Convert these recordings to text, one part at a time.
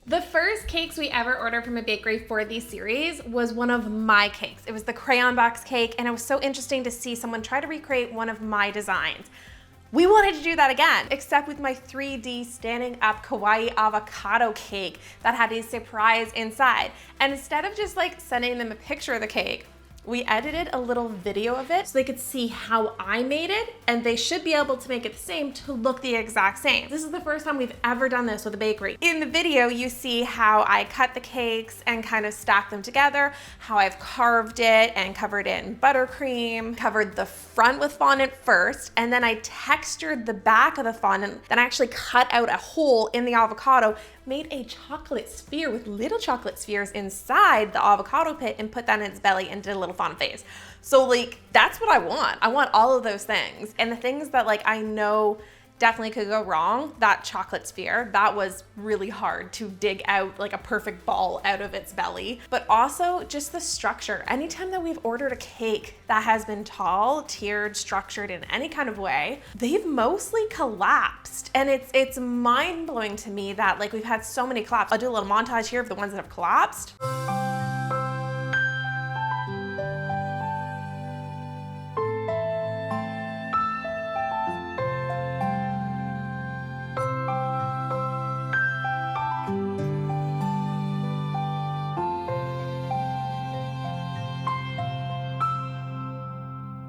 The first cakes we ever ordered from a bakery for the series was one of my cakes. It was the crayon box cake, and it was so interesting to see someone try to recreate one of my designs. We wanted to do that again, except with my 3D standing up kawaii avocado cake that had a surprise inside. And instead of just like sending them a picture of the cake, we edited a little video of it so they could see how I made it, and they should be able to make it the same to look the exact same. This is the first time we've ever done this with a bakery. In the video, you see how I cut the cakes and kind of stack them together, how I've carved it and covered it in buttercream, covered the front with fondant first, and then I textured the back of the fondant, then I actually cut out a hole in the avocado, made a chocolate sphere with little chocolate spheres inside the avocado pit and put that in its belly and did a little fondant face. So like, that's what I want. I want all of those things. And the things that like I know definitely could go wrong, that chocolate sphere, that was really hard to dig out like a perfect ball out of its belly. But also just the structure. Anytime that we've ordered a cake that has been tall, tiered, structured in any kind of way, they've mostly collapsed. And it's mind-blowing to me that like we've had so many collapse. I'll do a little montage here of the ones that have collapsed.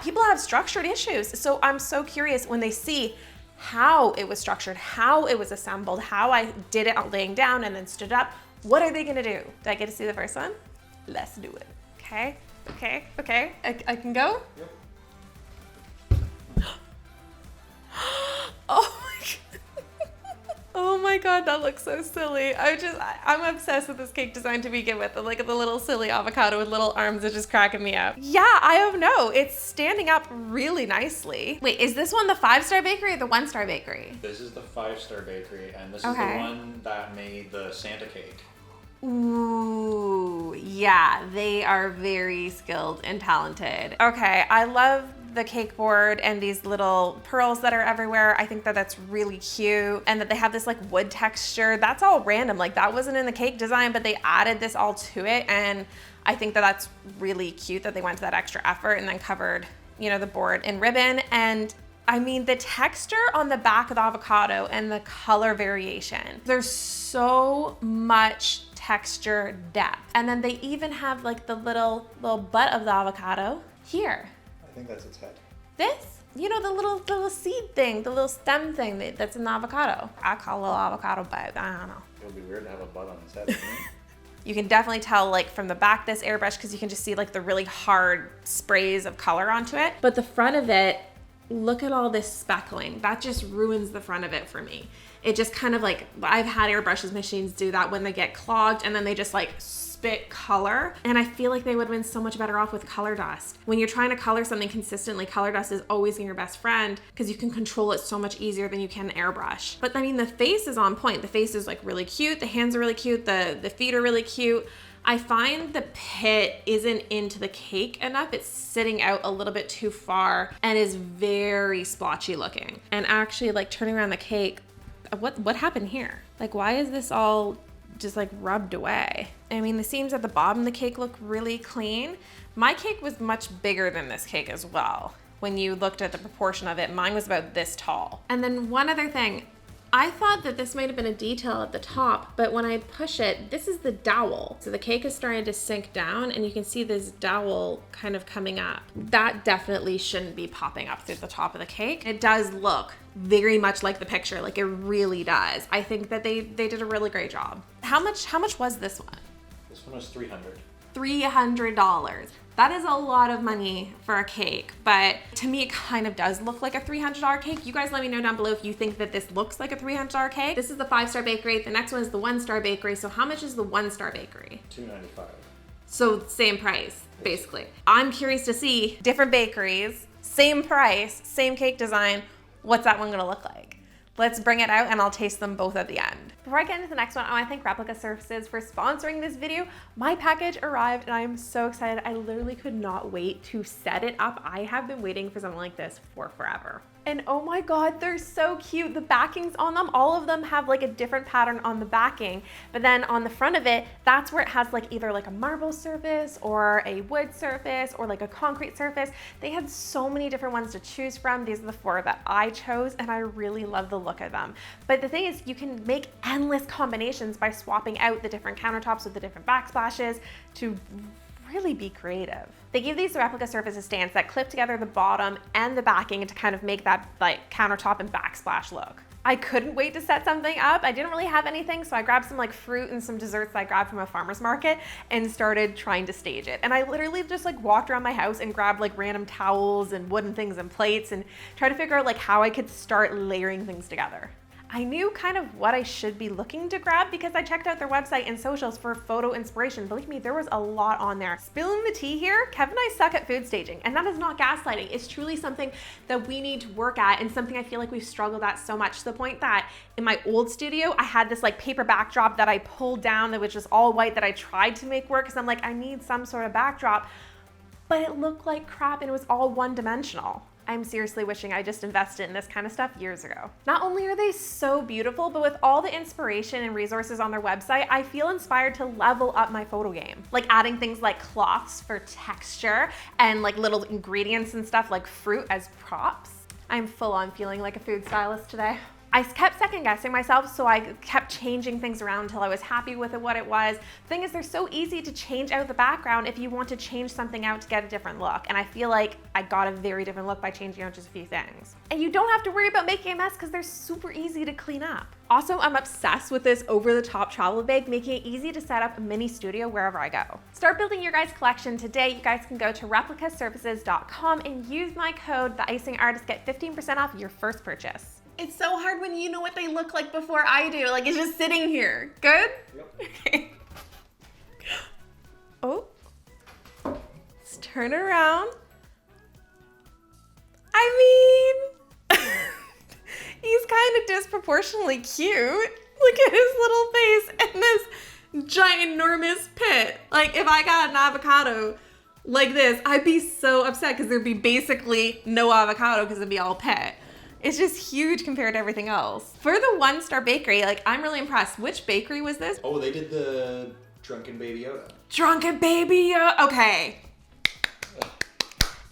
People have structured issues. So I'm so curious when they see how it was structured, how it was assembled, how I did it laying down and then stood up. What are they gonna do? Did I get to see the first one? Let's do it. Okay, okay, okay. I can go? Yep. Oh my God. Oh my God, that looks so silly. I'm obsessed with this cake design to begin with. Like the little silly avocado with little arms is just cracking me up. Yeah, I don't know. It's standing up really nicely. Wait, is this one the 5-star bakery or the 1-star bakery? This is the 5-star bakery, and this is the one that made the Santa cake. Ooh, yeah, they are very skilled and talented. Okay, I love the cake board and these little pearls that are everywhere. I think that that's really cute, and that they have this like wood texture. That's all random. Like that wasn't in the cake design, but they added this all to it, and I think that that's really cute that they went to that extra effort and then covered, you know, the board in ribbon. And I mean, the texture on the back of the avocado and the color variation, there's so much texture depth. And then they even have like the little butt of the avocado here. I think that's its head. This, you know, the little seed thing, the little stem thing that's in the avocado. I call it a little avocado butt. I don't know. It would be weird to have a butt on its head, wouldn't it? You can definitely tell like from the back this airbrush, because you can just see like the really hard sprays of color onto it. But the front of it, look at all this speckling. That just ruins the front of it for me. It just kind of like, I've had airbrushes machines do that when they get clogged and then they just like spit color. And I feel like they would have been so much better off with color dust. When you're trying to color something consistently, color dust is always your best friend because you can control it so much easier than you can an airbrush. But I mean, the face is on point. The face is like really cute. The hands are really cute. The feet are really cute. I find the pit isn't into the cake enough. It's sitting out a little bit too far and is very splotchy looking. And actually like turning around the cake, what happened here? Like, why is this all just like rubbed away? I mean, the seams at the bottom of the cake look really clean. My cake was much bigger than this cake as well. When you looked at the proportion of it, mine was about this tall. And then one other thing, I thought that this might have been a detail at the top, but when I push it, this is the dowel. So the cake is starting to sink down and you can see this dowel kind of coming up. That definitely shouldn't be popping up through the top of the cake. It does look very much like the picture, like it really does. I think that they did a really great job. How much was this one? This one was $300. $300. That is a lot of money for a cake, but to me it kind of does look like a $300 cake. You guys let me know down below if you think that this looks like a $300 cake. This is the 5-star bakery. The next one is the 1-star bakery. So how much is the 1-star bakery? $295. So same price, basically. I'm curious to see different bakeries, same price, same cake design. What's that one gonna look like? Let's bring it out and I'll taste them both at the end. Before I get into the next one, I wanna thank Replica Surfaces for sponsoring this video. My package arrived and I am so excited. I literally could not wait to set it up. I have been waiting for something like this for forever. And oh my God, they're so cute. The backings on them, all of them have like a different pattern on the backing, but then on the front of it, that's where it has like either like a marble surface or a wood surface or like a concrete surface. They had so many different ones to choose from. These are the 4 that I chose, and I really love the look of them. But the thing is, you can make endless combinations by swapping out the different countertops with the different backsplashes to really be creative. They give these replica surface stands that clip together the bottom and the backing to kind of make that like countertop and backsplash look. I couldn't wait to set something up. I didn't really have anything, so I grabbed some like fruit and some desserts that I grabbed from a farmer's market and started trying to stage it. And I literally just like walked around my house and grabbed like random towels and wooden things and plates and tried to figure out like how I could start layering things together. I knew kind of what I should be looking to grab because I checked out their website and socials for photo inspiration. Believe me, there was a lot on there. Spilling the tea here, Kev and I suck at food staging, and that is not gaslighting. It's truly something that we need to work at and something I feel like we've struggled at so much to the point that in my old studio, I had this like paper backdrop that I pulled down that was just all white that I tried to make work because I'm like, I need some sort of backdrop, but it looked like crap and it was all one-dimensional. I'm seriously wishing I just invested in this kind of stuff years ago. Not only are they so beautiful, but with all the inspiration and resources on their website, I feel inspired to level up my photo game. Like adding things like cloths for texture and like little ingredients and stuff like fruit as props. I'm full on feeling like a food stylist today. I kept second guessing myself, so I kept changing things around until I was happy with what it was. The thing is, they're so easy to change out the background if you want to change something out to get a different look. And I feel like I got a very different look by changing out just a few things. And you don't have to worry about making a mess because they're super easy to clean up. Also, I'm obsessed with this over-the-top travel bag, making it easy to set up a mini studio wherever I go. Start building your guys' collection today. You guys can go to replicasurfaces.com and use my code, the Icing Artist, get 15% off your first purchase. It's so hard when you know what they look like before I do. Like, it's just sitting here. Good? Yep. Okay. Oh. Let's turn around. I mean, he's kind of disproportionately cute. Look at his little face and this ginormous pit. Like, if I got an avocado like this, I'd be so upset because there'd be basically no avocado because it'd be all pit. It's just huge compared to everything else. For the 1-star bakery, like, I'm really impressed. Which bakery was this? Oh, they did the Drunken Baby Yoda. Drunken Baby Yoda, okay.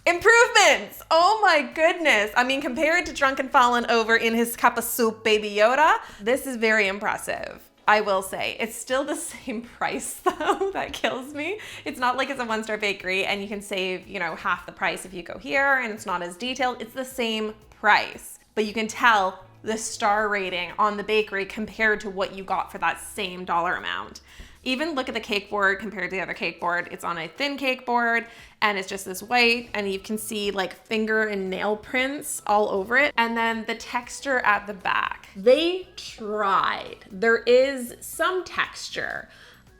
Improvements, oh my goodness. I mean, compared to Drunken Fallen Over in his cup of soup Baby Yoda, this is very impressive. I will say, it's still the same price though, that kills me. It's not like it's a 1-star bakery and you can save, you know, half the price if you go here and it's not as detailed. It's the same price. But you can tell the star rating on the bakery compared to what you got for that same dollar amount. Even look at the cake board compared to the other cake board. It's on a thin cake board and it's just this white and you can see like finger and nail prints all over it. And then the texture at the back. They tried. There is some texture.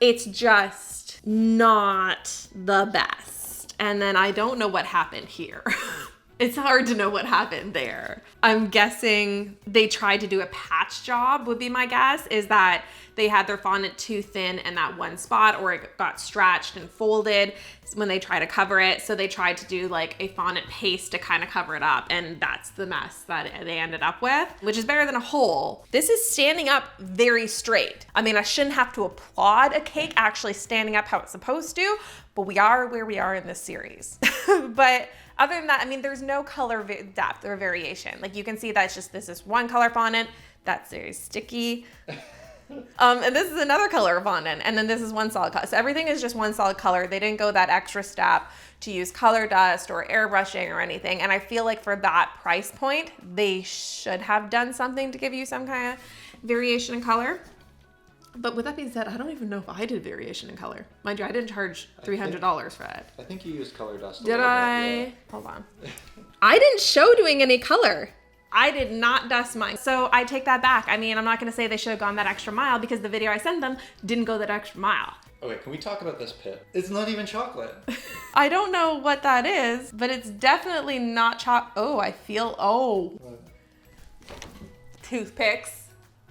It's just not the best. And then I don't know what happened here. It's hard to know what happened there. I'm guessing they tried to do a patch job would be my guess, is that they had their fondant too thin in that one spot or it got stretched and folded when they try to cover it. So they tried to do like a fondant paste to kind of cover it up and that's the mess that they ended up with, which is better than a hole. This is standing up very straight. I mean, I shouldn't have to applaud a cake actually standing up how it's supposed to, but we are where we are in this series. But other than that, I mean, there's no color depth or variation. Like you can see that's just, this is one color fondant, that's very sticky. And this is another color fondant, and then this is one solid color. So everything is just one solid color. They didn't go that extra step to use color dust or airbrushing or anything. And I feel like for that price point, they should have done something to give you some kind of variation in color. But with that being said, I don't even know if I did variation in color. Mind you, I didn't charge $300 for it. I think you used color dust. Did I? Yeah. Hold on. I didn't show doing any color. I did not dust mine. So I take that back. I mean, I'm not gonna say they should have gone that extra mile because the video I sent them didn't go that extra mile. Okay, can we talk about this pit? It's not even chocolate. I don't know what that is, but it's definitely not oh, I feel, What? Toothpicks.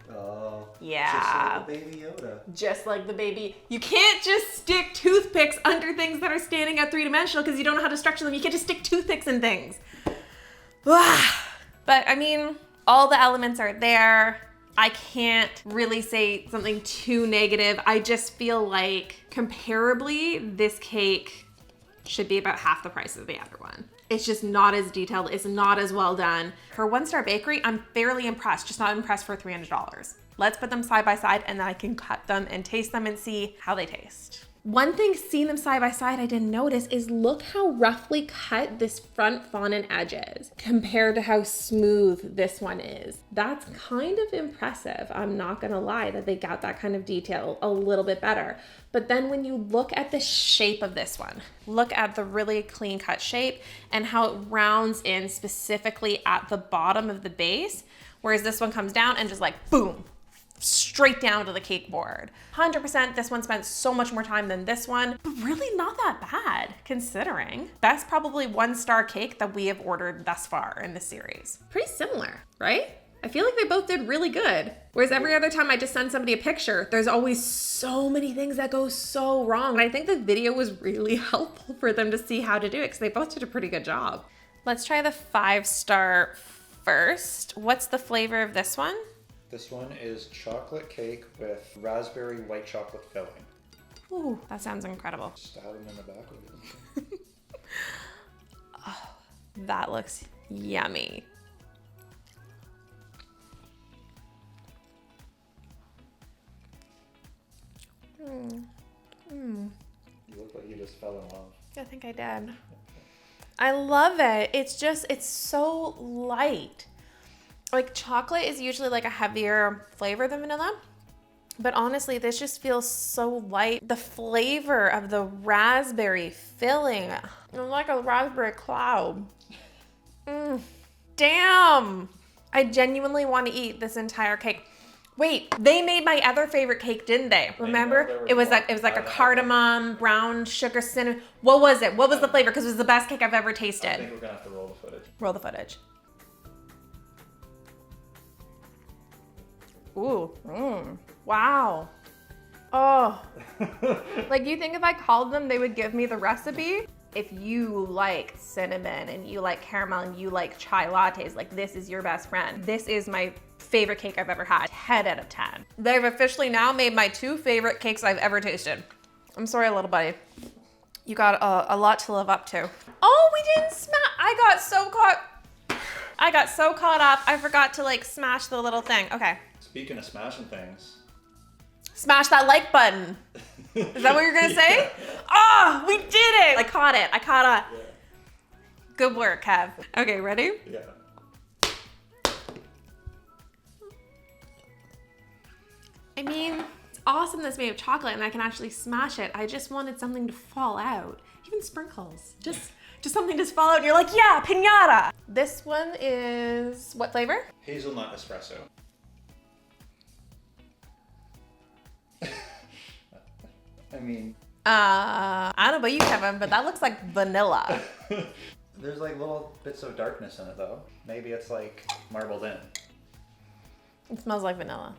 Oh. Yeah. Just like the Baby Yoda. Just like the baby. You can't just stick toothpicks under things that are standing at 3-dimensional because you don't know how to structure them. You can't just stick toothpicks in things. But I mean, all the elements are there. I can't really say something too negative. I just feel like comparably, this cake should be about half the price of the other one. It's just not as detailed. It's not as well done. For One Star Bakery, I'm fairly impressed, just not impressed for $300. Let's put them side by side and then I can cut them and taste them and see how they taste. One thing seeing them side by side I didn't notice is look how roughly cut this front fondant edge is compared to how smooth this one is. That's kind of impressive. I'm not gonna lie that they got that kind of detail a little bit better. But then when you look at the shape of this one, look at the really clean cut shape and how it rounds in specifically at the bottom of the base, whereas this one comes down and just like boom, straight down to the cake board. 100% this one spent so much more time than this one, but really not that bad considering. That's probably One Star cake that we have ordered thus far in this series. Pretty similar, right? I feel like they both did really good. Whereas every other time I just send somebody a picture, there's always so many things that go so wrong. And I think the video was really helpful for them to see how to do it because they both did a pretty good job. Let's try the 5-star first. What's the flavor of this one? This one is chocolate cake with raspberry white chocolate filling. Ooh, that sounds incredible. Stab him in the back with it. Oh, that looks yummy. You look like you just fell in love. I think I did. I love it. It's so light. Like chocolate is usually like a heavier flavor than vanilla, but honestly, this just feels so light. The flavor of the raspberry filling, it's like a raspberry cloud. Damn. I genuinely want to eat this entire cake. Wait, they made my other favorite cake, didn't they? Remember? It was like a cardamom, brown sugar cinnamon. What was it? What was the flavor? Because it was the best cake I've ever tasted. I think we're gonna have to roll the footage. Roll the footage. Ooh, wow. Oh, like you think if I called them, they would give me the recipe? If you like cinnamon and you like caramel and you like chai lattes, like this is your best friend. This is my favorite cake I've ever had, 10 out of 10. They've officially now made my 2 favorite cakes I've ever tasted. I'm sorry, little buddy. You got a lot to live up to. Oh, we didn't smash, I got so caught up, I forgot to like smash the little thing. Okay. Speaking of smashing things. Smash that like button. Is that what you're gonna say? Oh, we did it! I caught it. Yeah. Good work, Kev. Okay, ready? Yeah. I mean, it's awesome that it's made of chocolate and I can actually smash it. I just wanted something to fall out. Even sprinkles. Just something to fall out and you're like, yeah, piñata. This one is, what flavor? Hazelnut espresso. I mean, I don't know about you, Kevin, but that looks like vanilla. There's like little bits of darkness in it though. Maybe it's like marbled in. It smells like vanilla.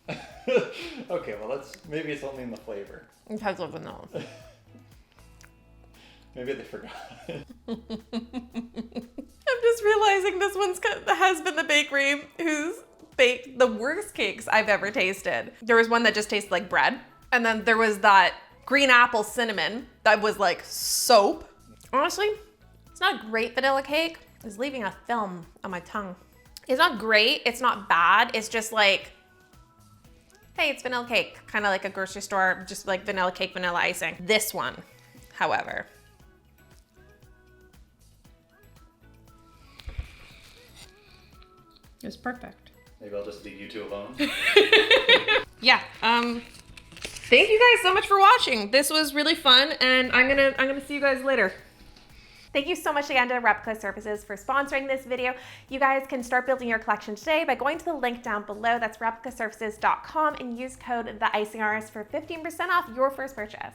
Okay, well maybe it's only in the flavor. It has like vanilla. Maybe they forgot. I'm just realizing this has been the bakery who's baked the worst cakes I've ever tasted. There was one that just tasted like bread. And then there was that green apple cinnamon that was like soap. Honestly, it's not a great vanilla cake. It's leaving a film on my tongue. It's not great, it's not bad. It's just like, hey, it's vanilla cake. Kind of like a grocery store, just like vanilla cake, vanilla icing. This one, however. It's perfect. Maybe I'll just leave you two alone. Yeah, thank you guys so much for watching. This was really fun, and I'm gonna see you guys later. Thank you so much again to Replica Surfaces for sponsoring this video. You guys can start building your collection today by going to the link down below. That's replicasurfaces.com and use code TheIcingArtist for 15% off your first purchase.